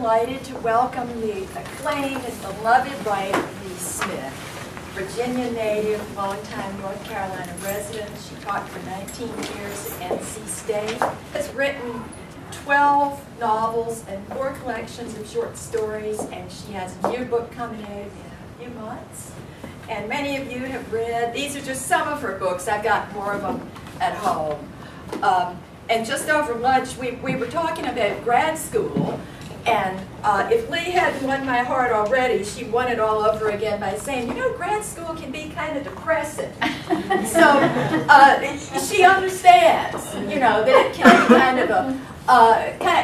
delighted to welcome the acclaimed and beloved writer Leigh Smith, Virginia native, longtime North Carolina resident. She taught for 19 years at NC State, has written 12 novels and 4 collections of short stories, and she has a new book coming out in a few months. And many of you have read, these are just some of her books. I've got more of them at home. And just over lunch, we were talking about grad school, and if Leigh hadn't won my heart already, she won it all over again by saying, you know, grad school can be kind of depressing. So she understands, you know, that it can be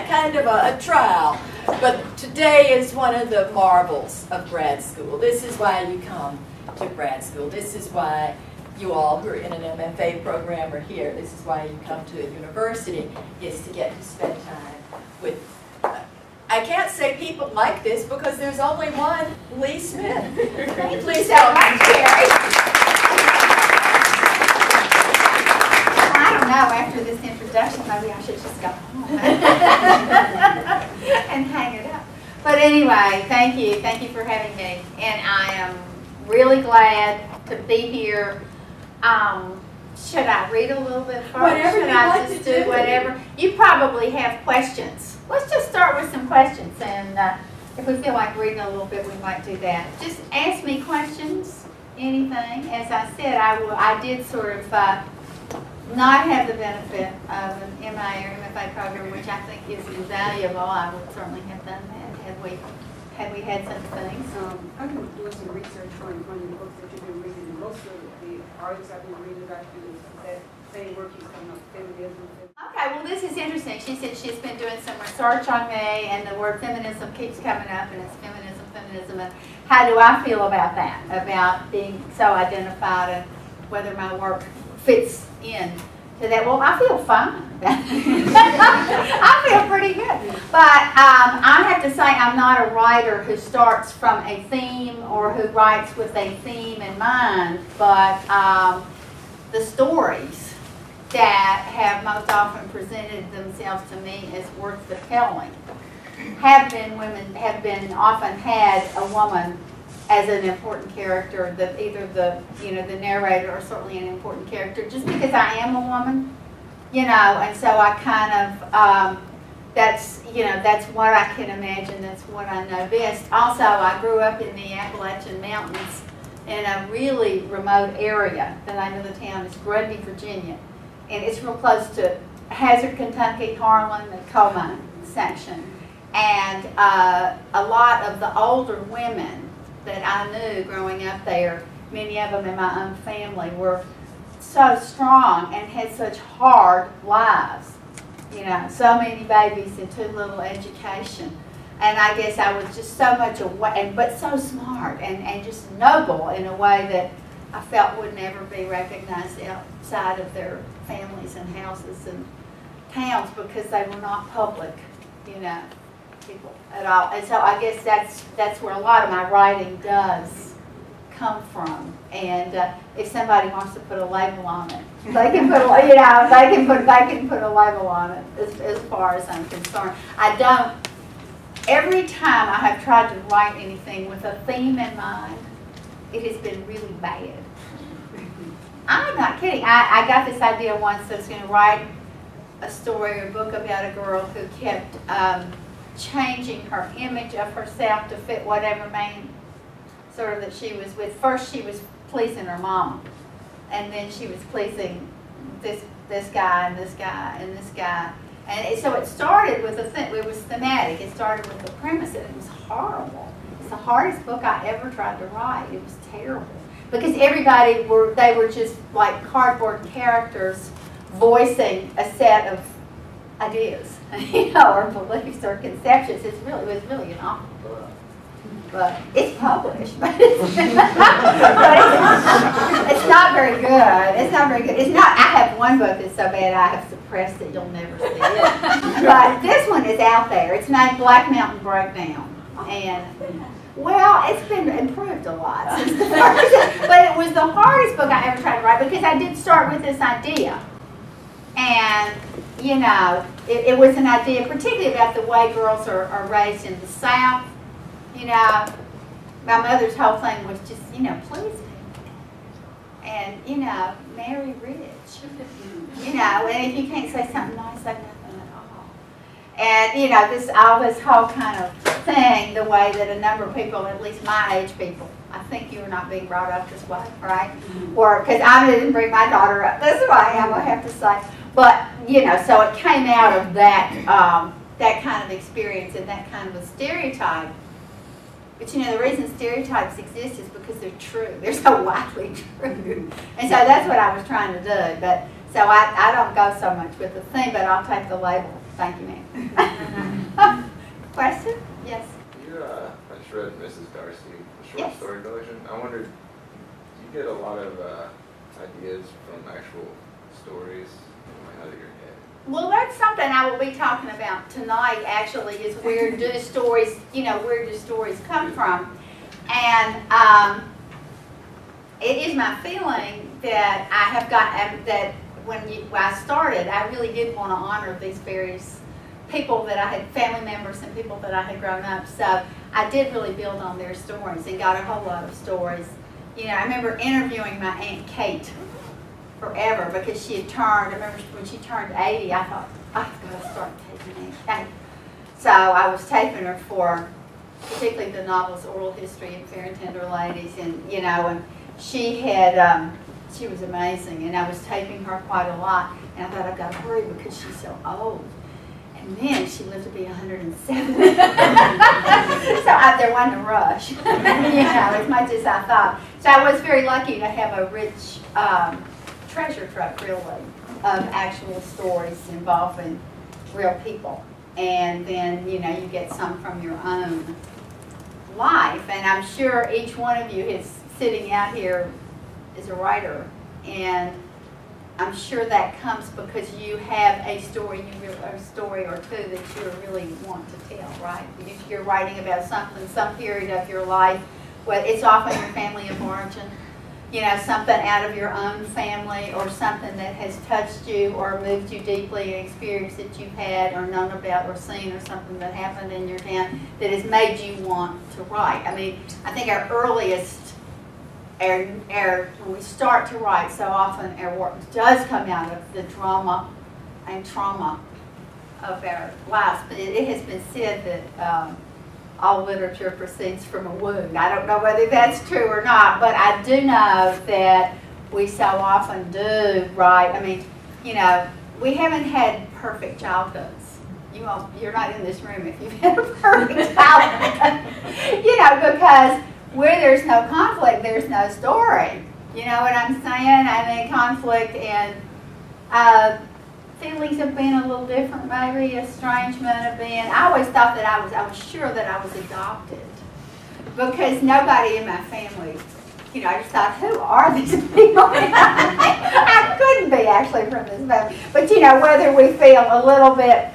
kind of a trial. But today is one of the marvels of grad school. This is why you come to grad school. This is why you all who are in an MFA program are here. This is why you come to a university, is to get to spend time with, I can't say people like this because there's only one Leigh Smith. Please help me, Cary. I don't know, after this introduction, maybe I should just go home and hang it up. But anyway, thank you. Thank you for having me. And I am really glad to be here. Should I read a little bit first? Whatever should I just do whatever? You probably have questions. Let's just start with some questions, and if we feel like reading a little bit, we might do that. Just ask me questions, anything. As I said, I did sort of not have the benefit of an MA or MFA program, which I think is invaluable. I would certainly have done that had we had such things. I've been doing some research on the books that you've been reading, and most of the artists I've been reading about you is that same work he's coming up, feminism. Okay, well this is interesting. She said she's been doing some research on me, and the word feminism keeps coming up, and it's feminism, and how do I feel about that, about being so identified and whether my work fits in to that? Well, I feel fine. I feel pretty good. But I have to say I'm not a writer who starts from a theme or who writes with a theme in mind, but the stories that have most often presented themselves to me as worth the telling have been often had a woman as an important character, that either the narrator or certainly an important character, just because I am a woman, and so I kind of that's what I can imagine, that's what I know best. Also, I grew up in the Appalachian Mountains in a really remote area. The name of the town is Grundy, Virginia, and it's real close to Hazard, Kentucky, Harlan, the coal mine section, and a lot of the older women that I knew growing up there, many of them in my own family, were so strong and had such hard lives. So many babies and too little education. And I guess I was just so much away, but so smart and just noble in a way that I felt would never be recognized outside of their families and houses and towns because they were not public, people at all. And so I guess that's where a lot of my writing does come from. And if somebody wants to put a label on it, they can put they can put a label on it. As far as I'm concerned, I don't. Every time I have tried to write anything with a theme in mind, it has been really bad. I'm not kidding. I got this idea once that I was going to write a story or book about a girl who kept changing her image of herself to fit whatever man sort of that she was with. First she was pleasing her mama, and then she was pleasing this guy and this guy and this guy. And so it started with it was thematic. It started with the premise, and it was horrible. It's the hardest book I ever tried to write. It was terrible. Because they were just like cardboard characters voicing a set of ideas, or beliefs or conceptions. It was really an awful book. But it's published, but it's not very good. It's not very good. It's not. I have one book that's so bad I have suppressed it. You'll never see it. But this one is out there. It's named Black Mountain Breakdown, and well, it's been improved a lot since the first. But it was the hardest book I ever tried to write because I did start with this idea, and you know, it was an idea, particularly about the way girls are raised in the South. You know, my mother's whole thing was just, you know, please people. And, you know, marry rich. You know, and if you can't say something nice, say nothing at all. And, you know, all this whole kind of thing, the way that a number of people, at least my age people, I think you were not being brought up this way, right? Or, because I didn't bring my daughter up this way, I will have to say. But, you know, so it came out of that, that kind of experience and that kind of a stereotype. But, you know, the reason stereotypes exist is because they're true. They're so widely true. And so that's what I was trying to do. But so I don't go so much with the theme, but I'll take the label. Thank you, ma'am. Question? Yes. I just read Mrs. Darcy, the short Yes. story collection. I wondered, do you get a lot of ideas from actual stories coming out of your head? Well, that's something I will be talking about tonight, actually, is where do stories, you know, where do stories come from? And it is my feeling that I have got, that when I started, I really did want to honor these various people that I had, family members and people that I had grown up. So I did really build on their stories and got a whole lot of stories. You know, I remember interviewing my Aunt Kate forever because she had turned, I remember when she turned 80, I thought, I've got to start taping Aunt Kate. So I was taping her for particularly the novels Oral History and Fair and Tender Ladies, and, you know, and she had, she was amazing, and I was taping her quite a lot, and I thought I've got to hurry because she's so old. And then she lived to be 107. So there wasn't a rush, you know, as much as I thought. So I was very lucky to have a rich treasure trove, really, of actual stories involving real people. And then, you know, you get some from your own life. And I'm sure each one of you is sitting out here is a writer. And I'm sure that comes because you have a story, a story or two that you really want to tell, right? You're writing about something, some period of your life. Well, it's often your family of origin, you know, something out of your own family or something that has touched you or moved you deeply, an experience that you've had or known about or seen or something that happened in your town that has made you want to write. I mean, I think our earliest, when we start to write, so often our work does come out of the drama and trauma of our lives. But it has been said that all literature proceeds from a wound. I don't know whether that's true or not, but I do know that we so often do write. I mean, you know, we haven't had perfect childhoods. You're not in this room if you've had a perfect childhood. You know, because where there's no conflict, there's no story. You know what I'm saying? I mean, conflict and feelings of being a little different, maybe estrangement of being. I always thought that I was sure that I was adopted because nobody in my family. You know, I just thought, who are these people? I couldn't be actually from this family, but you know, whether we feel a little bit.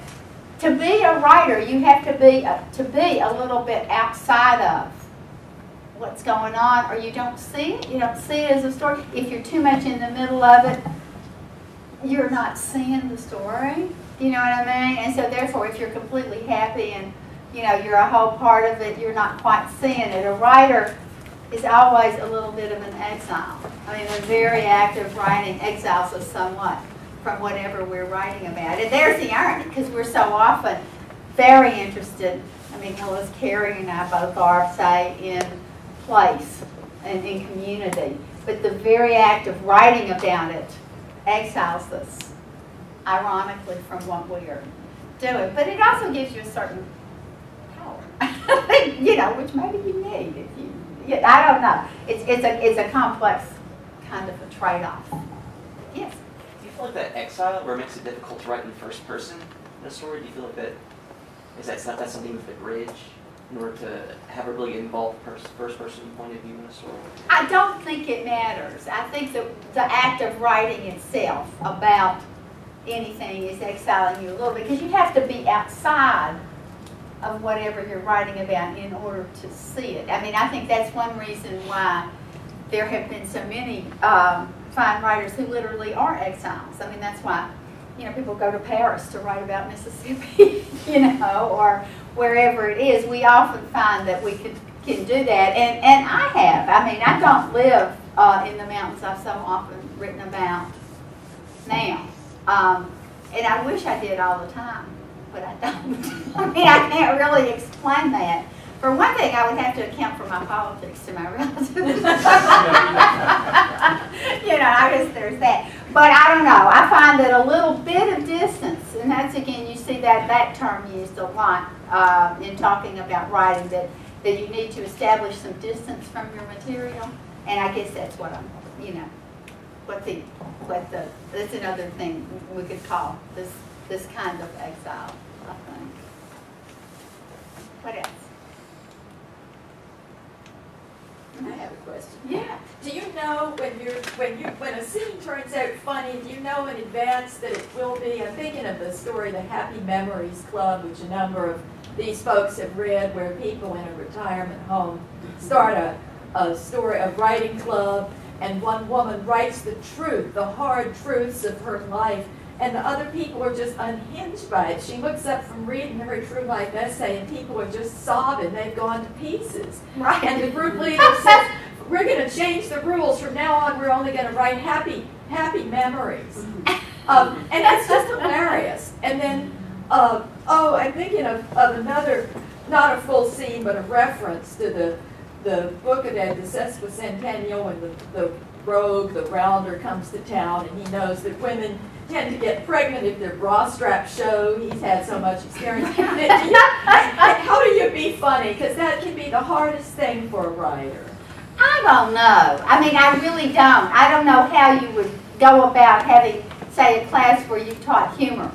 To be a writer, you have to be a little bit outside of what's going on, or you don't see it. You don't see it as a story. If you're too much in the middle of it, you're not seeing the story. You know what I mean? And so therefore, if you're completely happy and you know you're a whole part of it, you're not quite seeing it. A writer is always a little bit of an exile. I mean, a very active writing exiles us somewhat from whatever we're writing about. And there's the irony, because we're so often very interested. I mean, as Cary and I both are, say, in place and in community. But the very act of writing about it exiles us, ironically, from what we are doing. But it also gives you a certain power, you know, which maybe you need. If you, yeah, I don't know. It's a complex kind of a trade-off. Yes? Do you feel like that exile, where it makes it difficult to write in first person in a story? Do you feel like that is that something with the bridge in order to have a really involved first person point of view in a story? I don't think it matters. I think the act of writing itself about anything is exiling you a little bit, because you have to be outside of whatever you're writing about in order to see it. I mean, I think that's one reason why there have been so many fine writers who literally are exiles. I mean, that's why, you know, people go to Paris to write about Mississippi, you know, or wherever it is. We often find that we can do that, and I have. I mean, I don't live in the mountains I've so often written about now. And I wish I did all the time, but I don't. I mean, I can't really explain that. For one thing, I would have to account for my politics to my relatives. You know, I guess there's that. But I don't know. I find that a little bit of distance, and that's, again, you see that term used a lot in talking about writing, that you need to establish some distance from your material. And I guess that's what I'm, you know, that's another thing we could call this kind of exile, I think. What else? I have a question. Yeah. Do you know when a scene turns out funny, do you know in advance that it will be? I'm thinking of the story, the Happy Memories Club, which a number of these folks have read, where people in a retirement home start a writing club, and one woman writes the truth, the hard truths of her life, and the other people are just unhinged by it. She looks up from reading her true life essay, and people are just sobbing. They've gone to pieces. Right. And the group leader says, we're going to change the rules. From now on, we're only going to write happy memories. And that's just hilarious. And then, I'm thinking of another, not a full scene, but a reference to the book of the sesquicentennial, when the rogue, the rounder, comes to town, and he knows that women tend to get pregnant if their bra straps show. He's had so much experience. How do you be funny? Because that can be the hardest thing for a writer. I don't know. I mean, I really don't. I don't know how you would go about having, say, a class where you taught humor.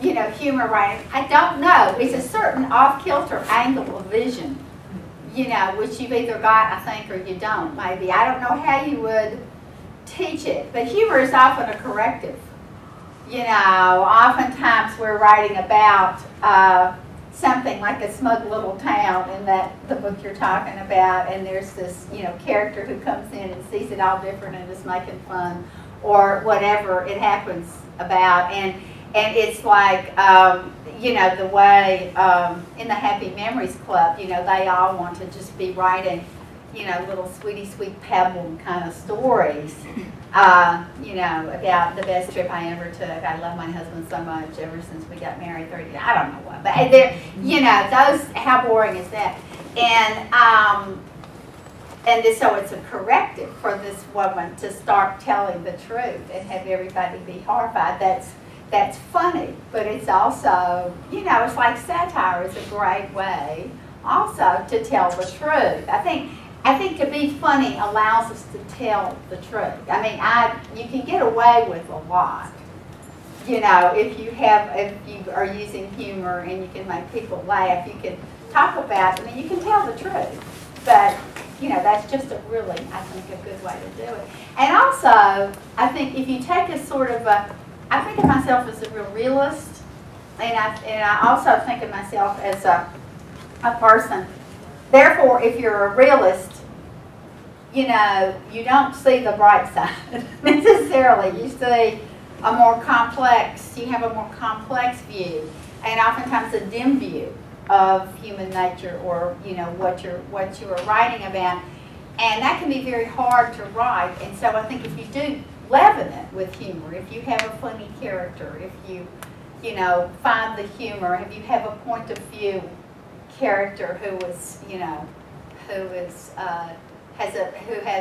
You know, humor writing. I don't know. It's a certain off-kilter angle of vision, you know, which you've either got, I think, or you don't, maybe. I don't know how you would teach it. But humor is often a corrective. You know, oftentimes we're writing about something like a smug little town in the book you're talking about, and there's this, you know, character who comes in and sees it all different and is making fun, or whatever it happens about. And it's like, you know, the way in the Happy Memories Club, you know, they all want to just be writing, you know, little sweetie sweet pebble kind of stories, you know, about the best trip I ever took. I love my husband so much ever since we got married 30 years. I don't know what, but they're, you know, those, how boring is that? So it's a corrective for this woman to start telling the truth and have everybody be horrified. That's funny, but it's also, you know, it's like satire is a great way also to tell the truth. I think to be funny allows us to tell the truth. I mean, you can get away with a lot, you know, if you are using humor and you can make people laugh, you can talk about, I mean, you can tell the truth. But, you know, that's just a really, I think, a good way to do it. And also, I think if you take a sort of I think of myself as a real realist, and I also think of myself as a person. Therefore, if you're a realist, you know, you don't see the bright side necessarily. You see a more complex, you have a more complex view, and oftentimes a dim view of human nature, or, you know, what you are writing about. And that can be very hard to write. And so I think if you do leaven it with humor, if you have a funny character, if you know, find the humor, if you have a point of view character who is, you know, who has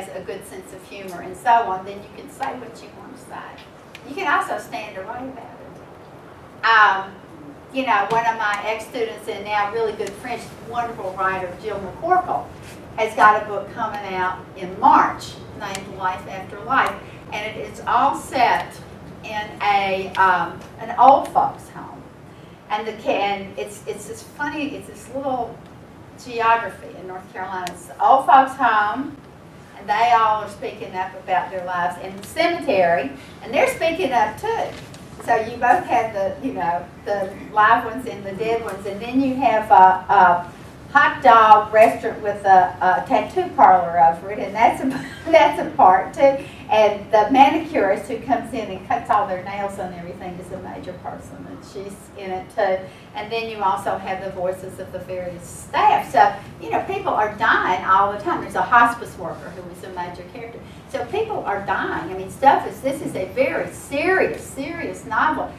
a good sense of humor and so on, then you can say what you want to say. You can also stand to write about it. You know, one of my ex-students and now really good friends, wonderful writer, Jill McCorkle, has got a book coming out in March named Life After Life. And it is all set in an old folks' home, and it's this funny, it's this little geography in North Carolina. It's the old folks' home, and they all are speaking up about their lives in the cemetery, and they're speaking up too. So you both have the, you know, the live ones and the dead ones, and then you have hot dog restaurant with a tattoo parlor over it, and that's a part too. And the manicurist who comes in and cuts all their nails and everything is a major person, and she's in it too. And then you also have the voices of the various staff. So, you know, people are dying all the time. There's a hospice worker who is a major character. So people are dying. I mean, this is a very serious novel.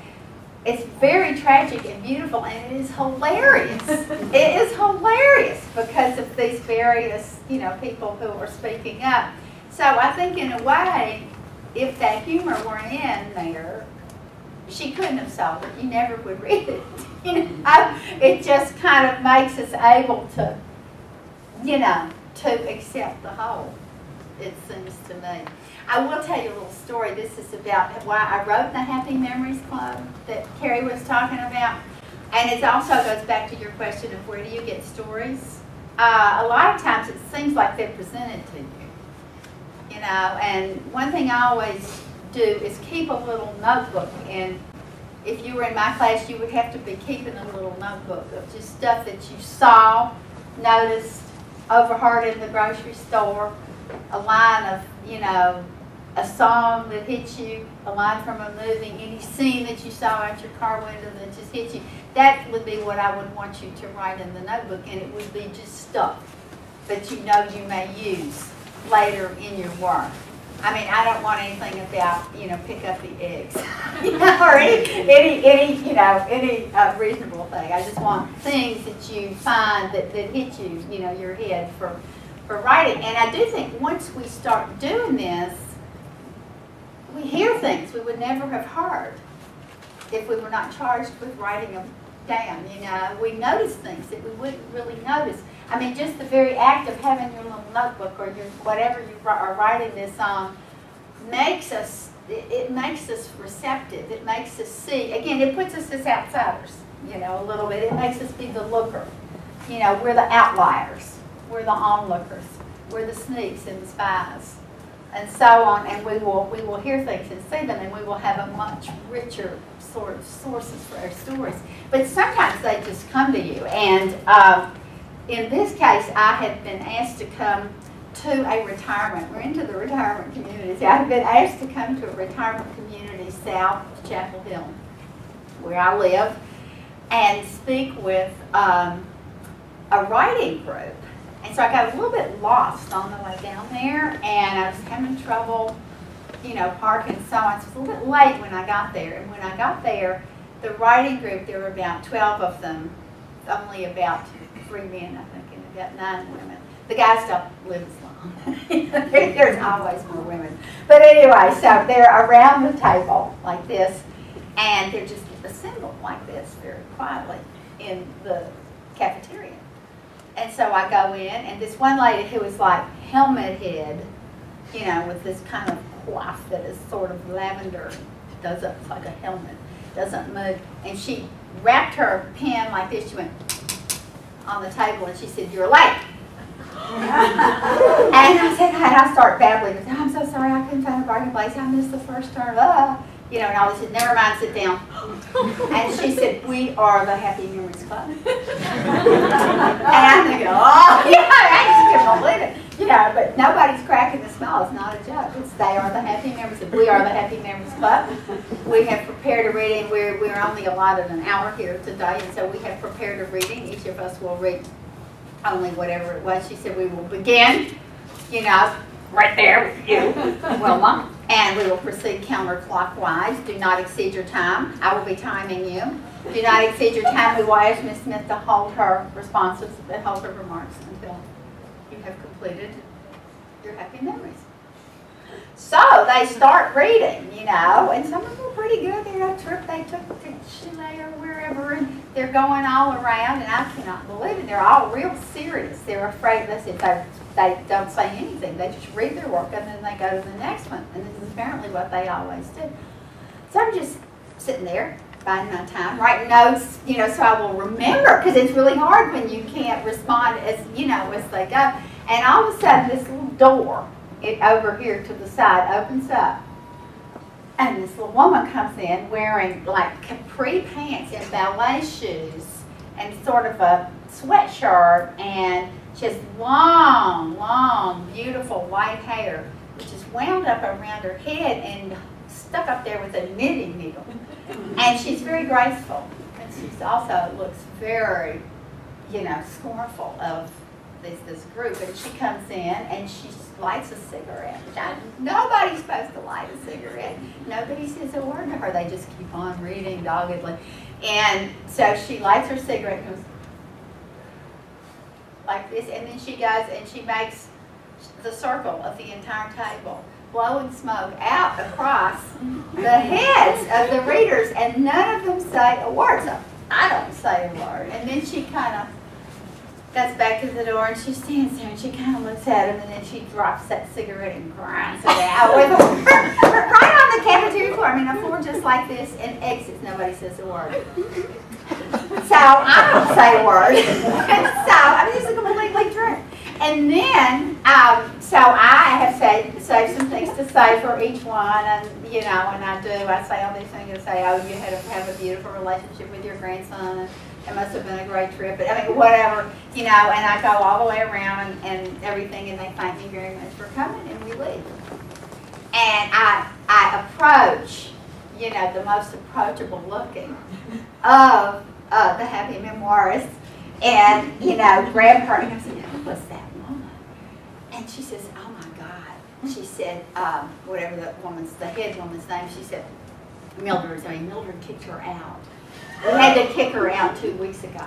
It's very tragic and beautiful, and it is hilarious. It is hilarious because of these various, you know, people who are speaking up. So I think in a way, if that humor were in there, she couldn't have sold it. You never would read it. You know, it just kind of makes us able to, you know, to accept the whole, it seems to me. I will tell you a little story. This is about why I wrote the Happy Memories Club that Cary was talking about. And it also goes back to your question of where do you get stories. A lot of times it seems like they're presented to you. You know, and one thing I always do is keep a little notebook. And if you were in my class, you would have to be keeping a little notebook of just stuff that you saw, noticed, overheard in the grocery store, a line of, you know, a song that hit you, a line from a movie, any scene that you saw out your car window that just hit you. That would be what I would want you to write in the notebook, and it would be just stuff that you know you may use later in your work. I mean, I don't want anything about, you know, pick up the eggs, you know, or any you know, any reasonable thing. I just want things that you find that hit you, you know, your head for writing. And I do think once we start doing this, we hear things we would never have heard if we were not charged with writing them down. You know, we notice things that we wouldn't really notice. I mean, just the very act of having your little notebook or your whatever you are writing this on makes us, it makes us receptive. It makes us see. Again, it puts us as outsiders, you know, a little bit. It makes us be the looker. You know, we're the outliers. We're the onlookers. We're the sneaks and the spies, and so on. And we will hear things and see them, and we will have a much richer sort of sources for our stories. But sometimes they just come to you. And in this case, I had been asked to come to a retirement. We're into the retirement communities. I had been asked to come to a retirement community south of Chapel Hill, where I live, and speak with a writing group. And so I got a little bit lost on the way down there, and I was having trouble, you know, parking and so on. So it was a little bit late when I got there. And when I got there, the writing group, there were about 12 of them, only about 3 men, I think, and about 9 women. The guys don't live as long. There's always more women. But anyway, so they're around the table like this, and they're just assembled like this very quietly in the cafeteria. And so I go in, and this one lady who was like helmet head, you know, with this kind of coif that is sort of lavender, doesn't, it's like a helmet, doesn't move. And she wrapped her pen like this. She went on the table, and she said, "You're late." And I said, and I start babbling. I said, "I'm so sorry, I couldn't find a parking place. I missed the first turn." You know, and all this. Said, "Never mind, sit down." And she said, "We are the Happy Memories Club." And I'm thinking, oh, yeah, I just couldn't believe it. You know, but nobody's cracking the smile. It's not a joke. It's they are the Happy Memories. We are the Happy Memories Club. We have prepared a reading. We're only allotted an hour here today, and so we have prepared a reading. Each of us will read only whatever it was. She said, "We will begin, you know, right there with you, Wilma, and we will proceed counterclockwise. Do not exceed your time. I will be timing you. Do not exceed your time." We will ask Ms. Smith to hold her responses, hold her remarks until you have completed your happy memories. So they start reading, you know, and some of them are pretty good. They're on a trip they took to Chile or wherever, and they're going all around, and I cannot believe it. They're all real serious. They're afraid, listen, they don't say anything. They just read their work, and then they go to the next one. And this is apparently what they always do. So I'm just sitting there, biding my time, writing notes, you know, so I will remember, because it's really hard when you can't respond as, you know, as they go. And all of a sudden, this little door, over here to the side, opens up, and this little woman comes in wearing like capri pants and ballet shoes and sort of a sweatshirt, and she has long, long, beautiful white hair, which is wound up around her head and stuck up there with a knitting needle. And she's very graceful, and she's also looks very, you know, scornful of this group. And she comes in and she lights a cigarette. Nobody's supposed to light a cigarette. Nobody says a word to her. They just keep on reading doggedly. And so she lights her cigarette and goes like this, and then she goes and she makes the circle of the entire table, blowing smoke out across the heads of the readers, and none of them say a word. So I don't say a word. And then she kind of goes back to the door and she stands there and she kind of looks at him, and then she drops that cigarette and grinds it out with right on the cafeteria floor. I mean, a floor just like this, and exits. Nobody says a word. So I don't say a word. So I'm just completely true. And then, so I have saved some things to say for each one, and you know, and I say all these things. I say, oh, you had to have a beautiful relationship with your grandson, and it must have been a great trip. But I mean, whatever, you know, and I go all the way around and everything, and they thank me very much for coming, and we leave. And I approach, you know, the most approachable looking of the happy memoirists, and you know, grab her and I said, who was that woman? And she says, oh my God. She said, whatever the head woman's name, she said, Mildred kicked her out. We had to kick her out 2 weeks ago.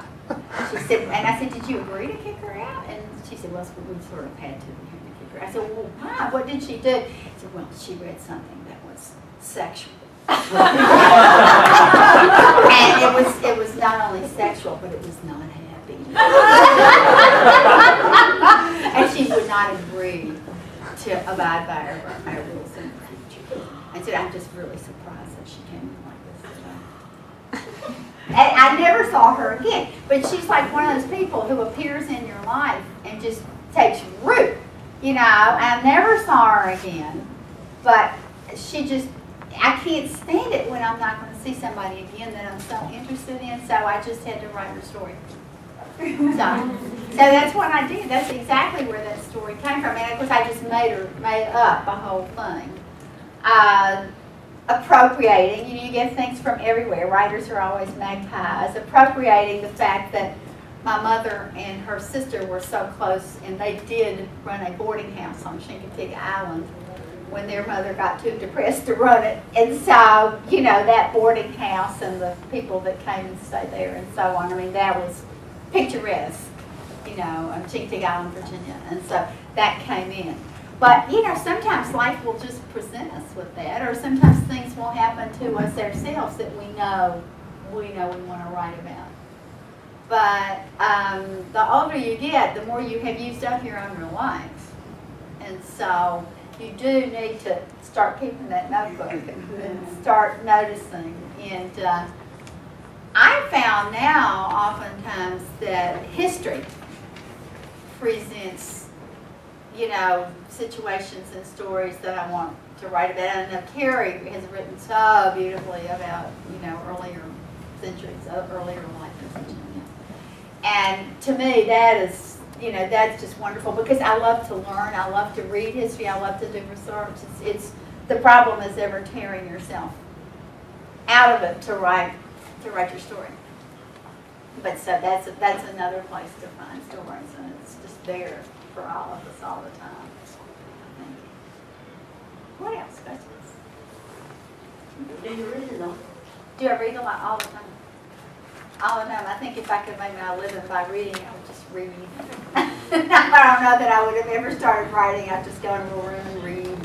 She said, and I said, did you agree to kick her out? And she said, well, we sort of had to kick her out. I said, well, why? What did she do? She said, well, she read something that was sexual. And it was not only sexual, but it was not happy. And she would not agree to abide by our rules in the future. And said, I'm just really surprised that she came in like this today. And I never saw her again. But she's like one of those people who appears in your life and just takes root. You know, I never saw her again. But she just, I can't stand it when I'm not going to see somebody again that I'm so interested in, so I just had to write her story. So that's what I did. That's exactly where that story came from. And of course, I just made up a whole thing. Appropriating, you know, you get things from everywhere. Writers are always magpies. Appropriating the fact that my mother and her sister were so close, and they did run a boarding house on Chincoteague Island when their mother got too depressed to run it. And so, you know, that boarding house and the people that came and stayed there and so on, I mean, that was picturesque, you know, on Chincoteague Island, Virginia. And so that came in. But, you know, sometimes life will just present us with that, or sometimes things will happen to us ourselves that we know we want to write about. But the older you get, the more you have used up your own real life. And so you do need to start keeping that notebook and start noticing. And I found now oftentimes that history presents, you know, situations and stories that I want to write about. And I know Cary has written so beautifully about, you know, earlier centuries, earlier life in Virginia. And to me, that is, you know, that's just wonderful because I love to learn. I love to read history. I love to do research. It's the problem is ever tearing yourself out of it to write your story. But so that's another place to find stories, and it's just there for all of us all the time. I think. What else? Questions? Do you read a lot? Do I read a lot all the time? All the time. I think if I could make my living by reading, I would just read. I don't know that I would have ever started writing. I'd just go in a little room and read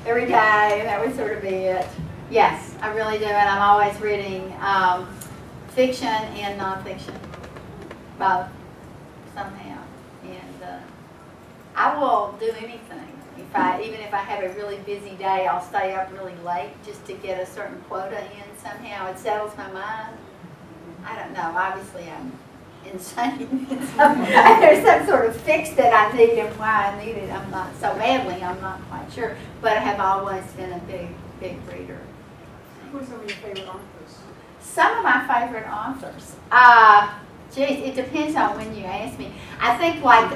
every day. That would sort of be it. Yes, I really do, and I'm always reading fiction and nonfiction, both somehow. And I will do anything. Even if I have a really busy day, I'll stay up really late just to get a certain quota in somehow. It settles my mind. I don't know. Obviously, I'm insane. There's some sort of fix that I need, and why I need it, I'm not so badly. I'm not quite sure. But I have always been a big reader. Who are some of your favorite authors? Some of my favorite authors. Geez, it depends on when you ask me. I think like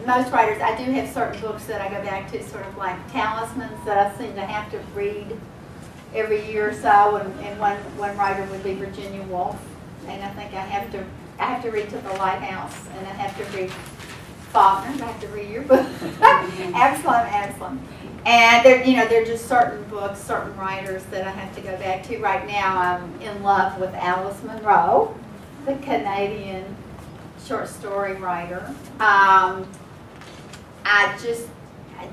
most writers, I do have certain books that I go back to, sort of like talismans that I seem to have to read every year or so, and one writer would be Virginia Woolf, and I think I have to read To the Lighthouse, and I have to read Faulkner. I have to read your book, Absalom. And there are just certain books, certain writers that I have to go back to. Right now, I'm in love with Alice Munro, the Canadian short story writer. I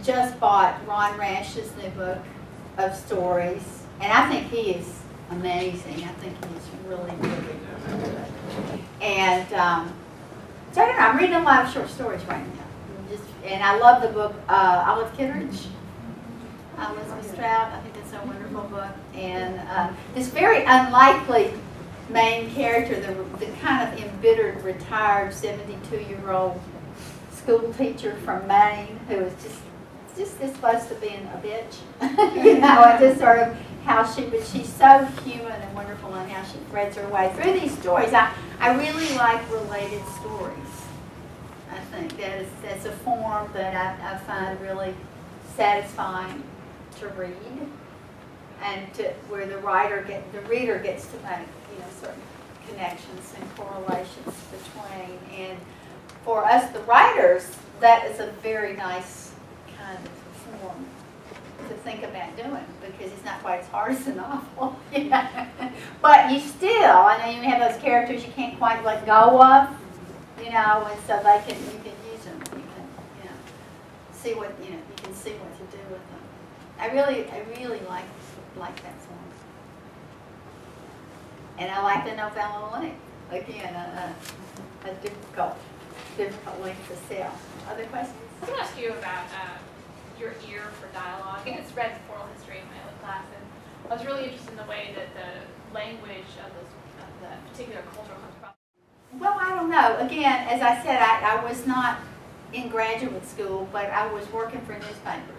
just bought Ron Rash's new book of stories, and I think he is amazing. I think he's really, really good. And so I don't know, I'm reading a lot of short stories right now. And I love the book Olive Kitteridge, Elizabeth Strout. I think it's a wonderful book. And this very unlikely main character, the kind of embittered, retired 72-year-old school teacher from Maine who is just this close to being a bitch, and just sort of but she's so human and wonderful in how she threads her way through these stories. I really like related stories. I think that's a form that I find really satisfying to read, and where the reader gets to make certain connections and correlations between. And for us, the writers, that is a very nice kind of form to think about doing, because it's not quite as hard as a novel. But you still, I know you have those characters you can't quite let go of, and so you can use them. You can, see what you can see what to do with them. I really like that form. And I like the novella length. Again, a difficult length to sell. Other questions? I was going to ask you about your ear for dialogue. I just read oral history in my other class, and I was really interested in the way that the language of the particular culture comes from. Well, I don't know. Again, as I said, I was not in graduate school, but I was working for newspapers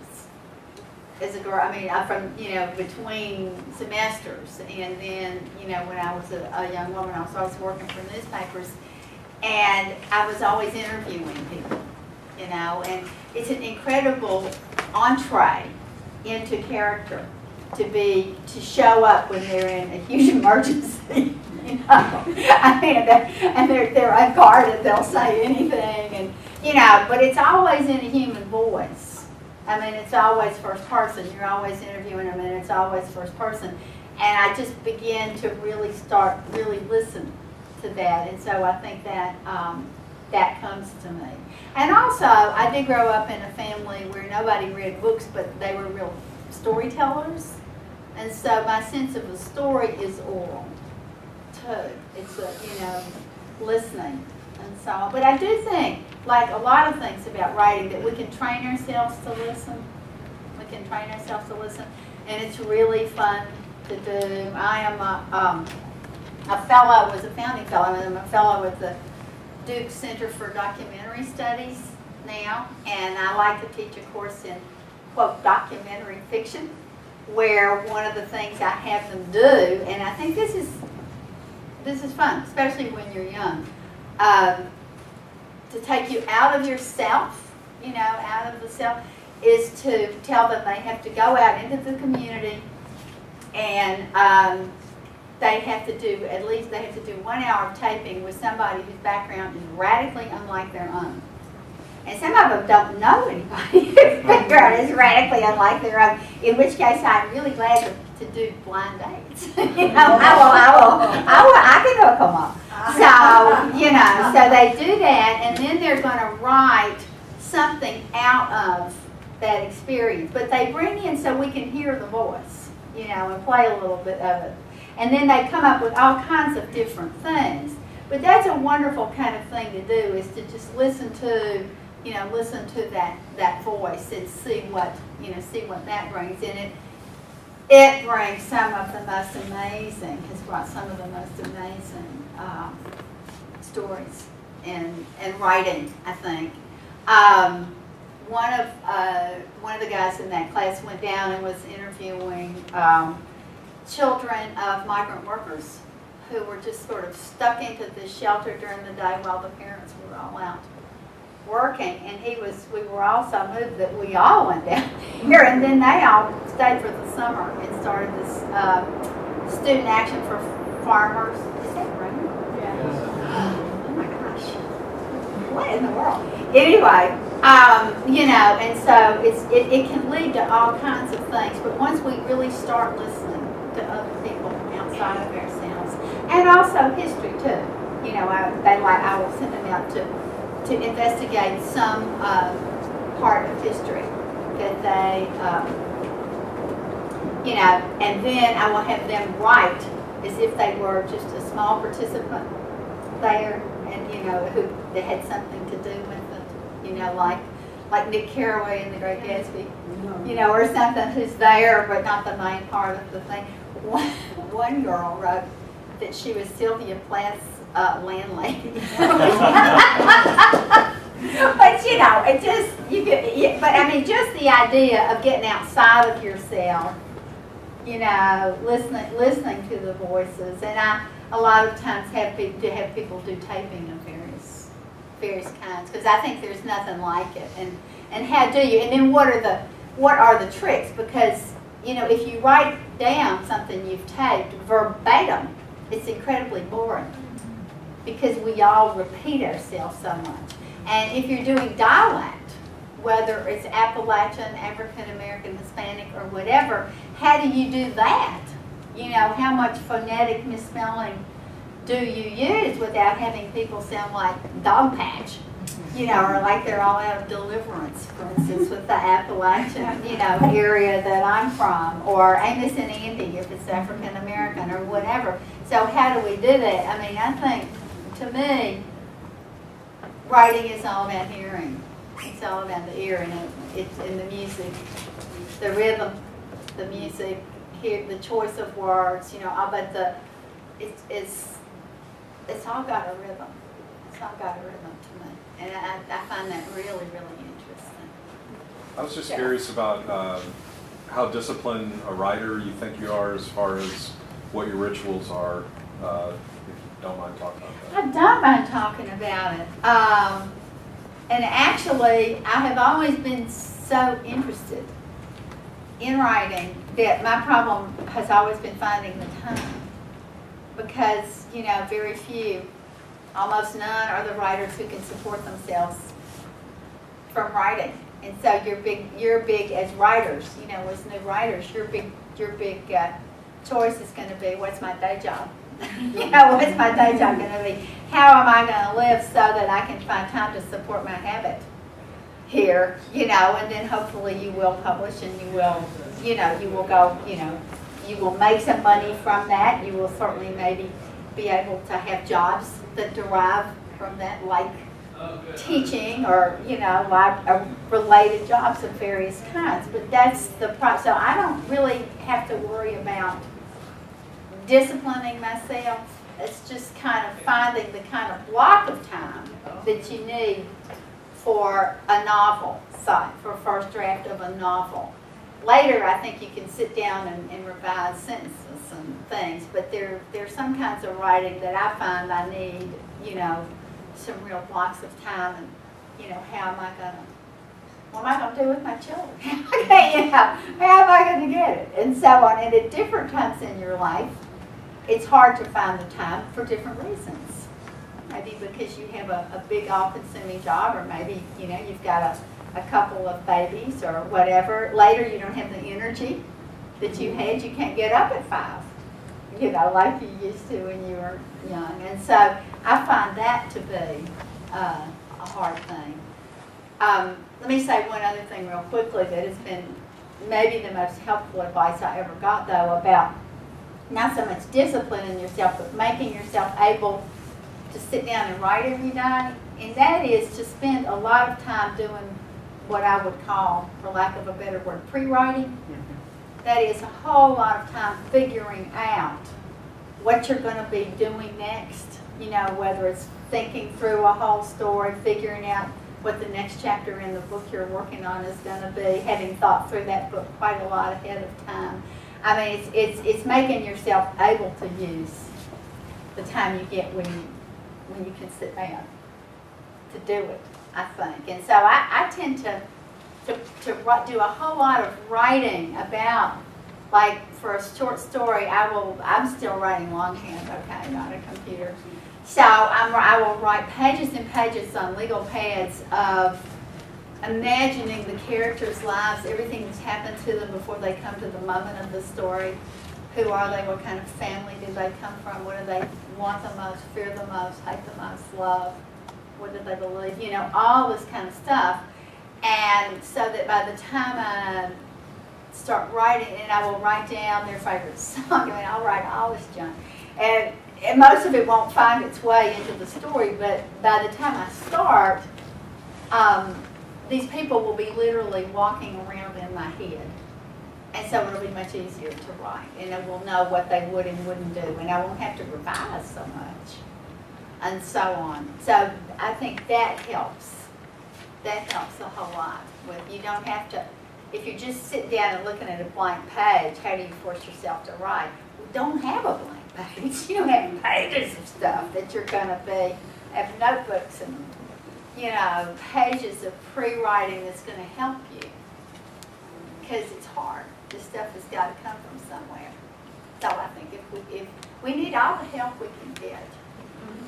as a girl. I mean, I'm from, between semesters, and then, when I was a young woman, I was always working for newspapers, and I was always interviewing people, and it's an incredible entree into character to show up when they're in a huge emergency. I mean, and they're unguarded, they'll say anything, and but it's always in a human voice. I mean, it's always first person. You're always interviewing them, and it's always first person. And I just began to really listen to that, and so I think that that comes to me. And also, I did grow up in a family where nobody read books, but they were real storytellers, and so my sense of a story is oral too. It's listening and so on. But I do think, like a lot of things about writing, that we can train ourselves to listen. We can train ourselves to listen, and it's really fun to do. I am a fellow, was a founding fellow, and I'm a fellow with the Duke Center for Documentary Studies now, and I like to teach a course in, quote, documentary fiction, where one of the things I have them do, and I think this is fun, especially when you're young, to take you out of yourself, out of the self, is to tell them they have to go out into the community, and they have to do 1 hour of taping with somebody whose background is radically unlike their own. And some of them don't know anybody whose background is radically unlike their own, in which case I'm really glad to do blind dates. I can hook them up. So, so they do that, and then they're going to write something out of that experience. But they bring in so we can hear the voice, and play a little bit of it. And then they come up with all kinds of different things. But that's a wonderful kind of thing to do, is to just listen to, that voice and see what that brings. And it brings some of the most amazing, has brought some of the most amazing stories and writing, I think. One of the guys in that class went down and was interviewing children of migrant workers who were just sort of stuck into this shelter during the day while the parents were all out working. And we were all so moved that we all went down here, and then they all stayed for the summer and started this student action for farmers. Is that right? Yeah. Oh my gosh. What in the world? Anyway, you know, and so it can lead to all kinds of things, but once we really start listening to other people outside of ourselves, and also history too. You know, I will send them out to investigate some part of history that they, you know, and then I will have them write as if they were just a small participant there, and you know, who they had something to do with it. You know, like Nick Carraway in The Great Gatsby, you know, or something, who's there but not the main part of the thing. One girl wrote that she was Sylvia Plath's landlady. But you know, it just, but I mean, just the idea of getting outside of yourself, you know, listening to the voices, and I a lot of times have people do taping of various kinds, because I think there's nothing like it. And how do you? And then what are the tricks? Because you know, if you write down something you've taped verbatim, it's incredibly boring because we all repeat ourselves so much. And if you're doing dialect, whether it's Appalachian, African American, Hispanic, or whatever, how do you do that? You know, how much phonetic misspelling do you use without having people sound like Dog Patch? You know, or like they're all out of Deliverance, for instance, with the Appalachian, you know, area that I'm from, or Amos and Andy if it's African American or whatever. So how do we do that? I mean, I think, to me, writing is all about hearing. It's all about the ear, and it's in the music, the rhythm, the music, the choice of words. You know, but it's all got a rhythm. It's all got a rhythm to me. And I find that really, really interesting. I was just curious about how disciplined a writer you think you are as far as what your rituals are, if you don't mind talking about that. I don't mind talking about it. And actually, I have always been so interested in writing that my problem has always been finding the time. Because, you know, very few, almost none, are the writers who can support themselves from writing. And so you're big as writers, you know, as new writers, your big choice is going to be, what's my day job? You know, what's my day job going to be? How am I going to live so that I can find time to support my habit here? You know, and then hopefully you will publish, and you will, you know, you will go, you know, you will make some money from that. You will certainly maybe be able to have jobs that derive from that, like teaching, or, you know, like related jobs of various kinds. But that's the problem. So I don't really have to worry about disciplining myself. It's just kind of finding the kind of block of time that you need for a novel, for a first draft of a novel. Later, I think you can sit down and revise sentences and things, but there's some kinds of writing that I find I need, you know, some real blocks of time, and, you know, how am I going to do with my children? Okay, you know, how am I going to get it? And so on. And at different times in your life, it's hard to find the time for different reasons. Maybe because you have a big all-consuming job, or maybe, you know, you've got a couple of babies or whatever. Later, you don't have the energy that you had. You can't get up at 5, you know, like you used to when you were young. And so I find that to be a hard thing. Let me say one other thing real quickly that has been maybe the most helpful advice I ever got, though, about not so much disciplining yourself, but making yourself able to sit down and write every day. And that is to spend a lot of time doing what I would call, for lack of a better word, pre-writing. That is a whole lot of time figuring out what you're going to be doing next. You know, whether it's thinking through a whole story, figuring out what the next chapter in the book you're working on is going to be, having thought through that book quite a lot ahead of time. I mean, it's making yourself able to use the time you get when you can sit down to do it, I think. And so I tend to do a whole lot of writing about, like for a short story, I'm still writing longhand, okay, not a computer. So I will write pages and pages on legal pads of imagining the characters' lives, everything that's happened to them before they come to the moment of the story. Who are they? What kind of family do they come from? What do they want the most, fear the most, hate the most, love? What do they believe? You know, all this kind of stuff. And so that by the time I start writing, and I will write down their favorite song. I mean, I'll write all this junk. And most of it won't find its way into the story, but by the time I start, these people will be literally walking around in my head. And so it'll be much easier to write, and I will know what they would and wouldn't do, and I won't have to revise so much, and so on. So I think that helps. That helps a whole lot. You don't have to, if you just sit down and looking at a blank page, how do you force yourself to write? You don't have a blank page. You don't have pages of stuff that you're going to have notebooks and, you know, pages of pre-writing that's going to help you. Because it's hard. This stuff has got to come from somewhere. So I think if we need all the help we can get.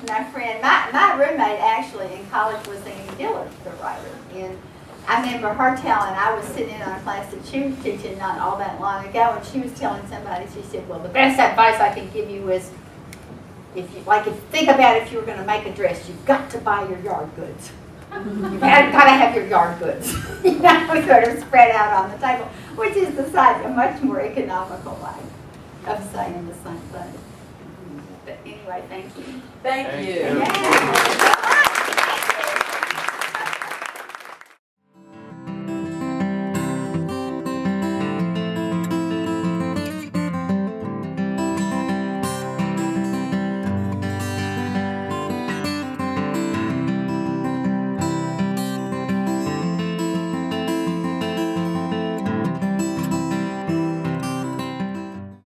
My friend, my roommate actually in college was Annie Dillard, the writer. And I remember her telling, I was sitting in on a class that she was teaching not all that long ago, and she was telling somebody, she said, well, the best advice I can give you is, think about if you were going to make a dress, you've got to buy your yard goods. You've got to have your yard goods, you know, sort of spread out on the table, which is a much more economical way of saying the same thing. But anyway, thank you. Thank you. Yeah.